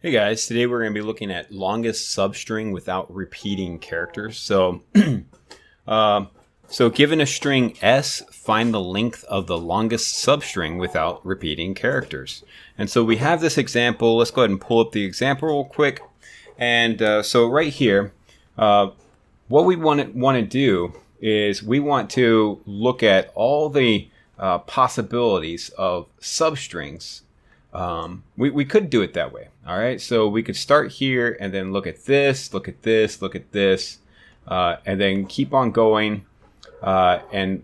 Hey guys, today we're going to be looking at longest substring without repeating characters. So given a string S, find the length of the longest substring without repeating characters. And so we have this example. Let's go ahead and pull up the example real quick. And so right here, what we want to do is we want to look at all the possibilities of substrings. We could do it that way. All right. So we could start here and then look at this, look at this, look at this, and then keep on going, and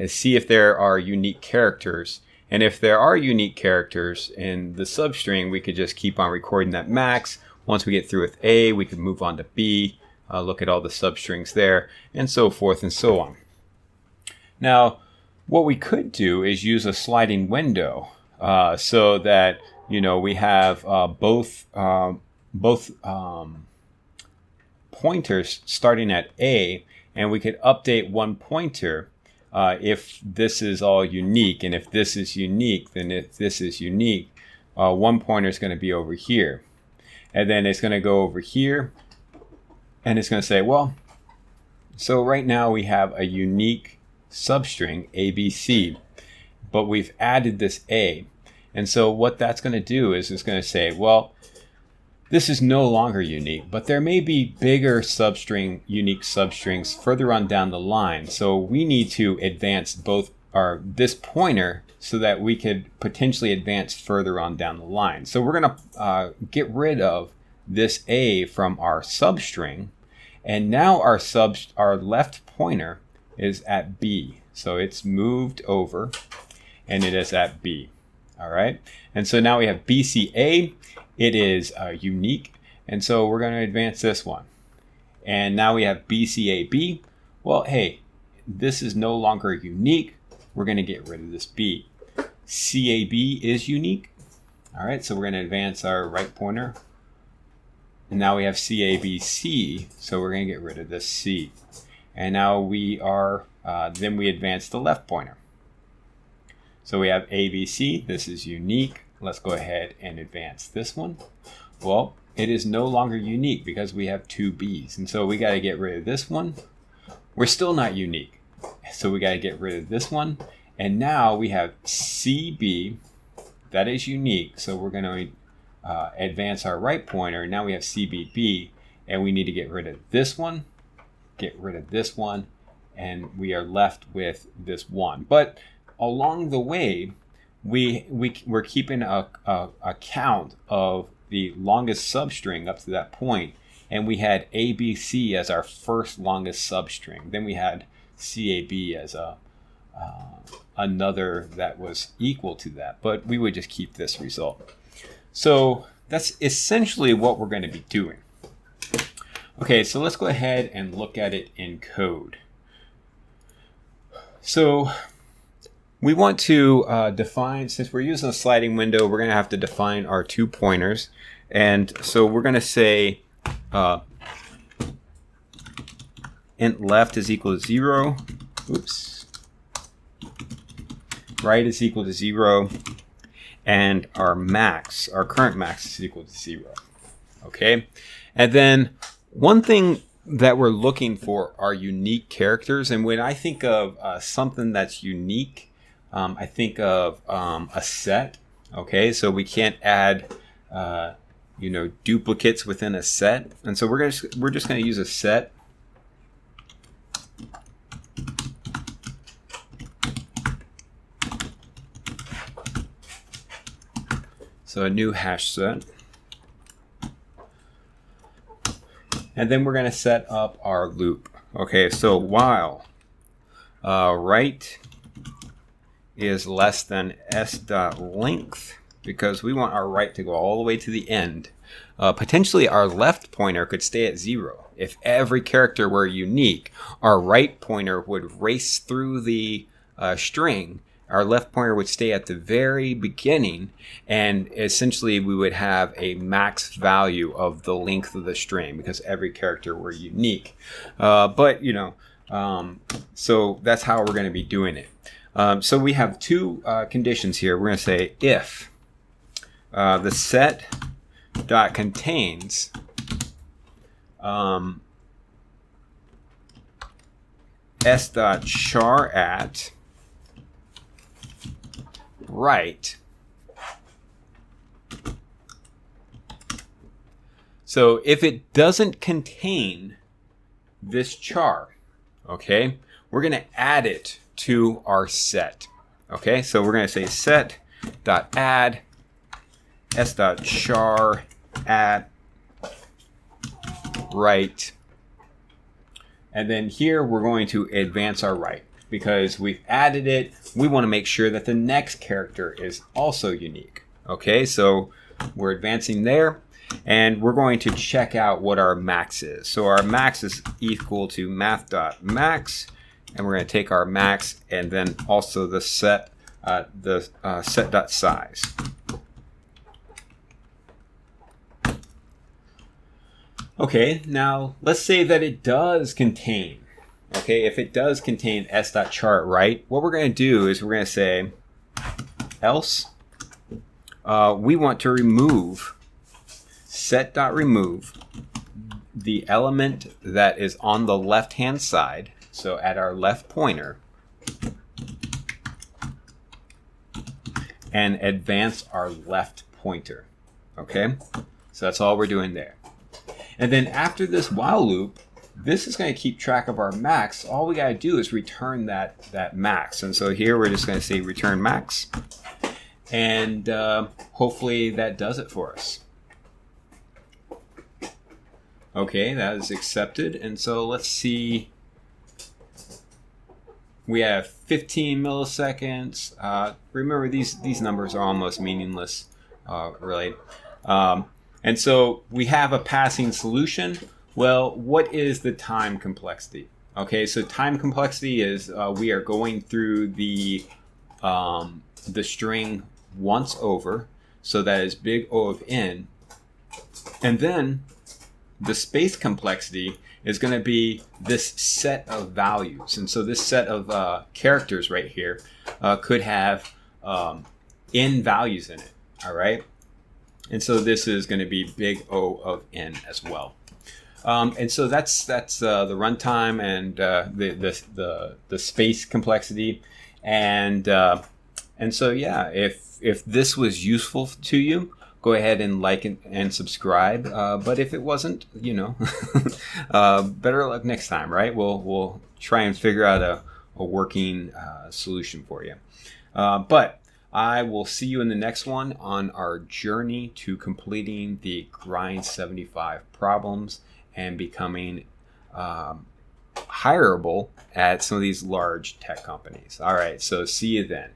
see if there are unique characters. And if there are unique characters in the substring, we could just keep on recording that max. Once we get through with A, we could move on to B, look at all the substrings there, and so forth and so on. Now, what we could do is use a sliding window. So that we have both pointers starting at A, and we could update one pointer if this is all unique, and if this is unique, then if this is unique, one pointer is going to be over here, and then it's going to go over here, and it's going to say, well, so right now we have a unique substring ABC, but we've added this A. And so what that's going to do is it's going to say, well, this is no longer unique, but there may be bigger unique substrings further on down the line. So we need to advance this pointer so that we could potentially advance further on down the line. So we're going to get rid of this A from our substring. And now our left pointer is at B. So it's moved over and it is at B. All right. And so now we have BCA. It is unique. And so we're going to advance this one. And now we have BCAB. Well, hey, this is no longer unique. We're going to get rid of this B. CAB is unique. All right. So we're going to advance our right pointer. And now we have CABC. So we're going to get rid of this C. And now then we advance the left pointer. So we have ABC. This is unique. Let's go ahead and advance this one. Well, it is no longer unique because we have two B's. And so we got to get rid of this one. We're still not unique. So we got to get rid of this one. And now we have CB. That is unique. So we're going to advance our right pointer. Now we have CBB. And we need to get rid of this one. Get rid of this one. And we are left with this one. But along the way, we're keeping a count of the longest substring up to that point, and we had ABC as our first longest substring. Then we had CAB as another that was equal to that, but we would just keep this result. So that's essentially what we're going to be doing. Okay, so let's go ahead and look at it in code. So we want to define, since we're using a sliding window, we're going to have to define our two pointers. And so we're going to say int left is equal to 0. Oops. Right is equal to 0. And our current max is equal to 0. Okay. And then one thing that we're looking for are unique characters. And when I think of something that's unique, I think of a set. Okay, so we can't add duplicates within a set, and so we're just going to use a set. So a new hash set, and then we're going to set up our loop. Okay, so while right is less than s.length, because we want our right to go all the way to the end. Potentially our left pointer could stay at 0. If every character were unique, our right pointer would race through the string. Our left pointer would stay at the very beginning, and essentially we would have a max value of the length of the string because every character were unique. So that's how we're going to be doing it. So we have two conditions here. We're going to say if the set dot contains s dot char at right. So if it doesn't contain this char, okay, we're going to add it to our set. Okay, so we're going to say set dot add s dot char at right, and then here we're going to advance our right because we've added it. We want to make sure that the next character is also unique. Okay, so we're advancing there, and we're going to check out what our max is. So our max is equal to math.max, and we're going to take our max and then also the set set.size. Okay, now let's say that it does contain, okay, if it does contain s.chart right, what we're going to do is we're going to say else we want to remove set.remove the element that is on the left hand side, so at our left pointer, and advance our left pointer. Okay, so that's all we're doing there. And then after this while loop, this is going to keep track of our max. All we got to do is return that max. And so here we're just going to say return max. And hopefully that does it for us. Okay, that is accepted. And so let's see. We have 15 milliseconds. Remember, these numbers are almost meaningless, really. And so we have a passing solution. Well, what is the time complexity? Okay, so time complexity is we are going through the string once over, so that is big O of n, and then the space complexity is going to be this set of values. And so this set of characters right here could have n values in it. All right. And so this is going to be big O of n as well. And so that's the runtime and the space complexity. And so yeah, if this was useful to you, go ahead and like and subscribe. But if it wasn't, you know, better luck next time, right? We'll try and figure out a working solution for you. But I will see you in the next one on our journey to completing the Grind 75 problems and becoming hireable at some of these large tech companies. All right, so see you then.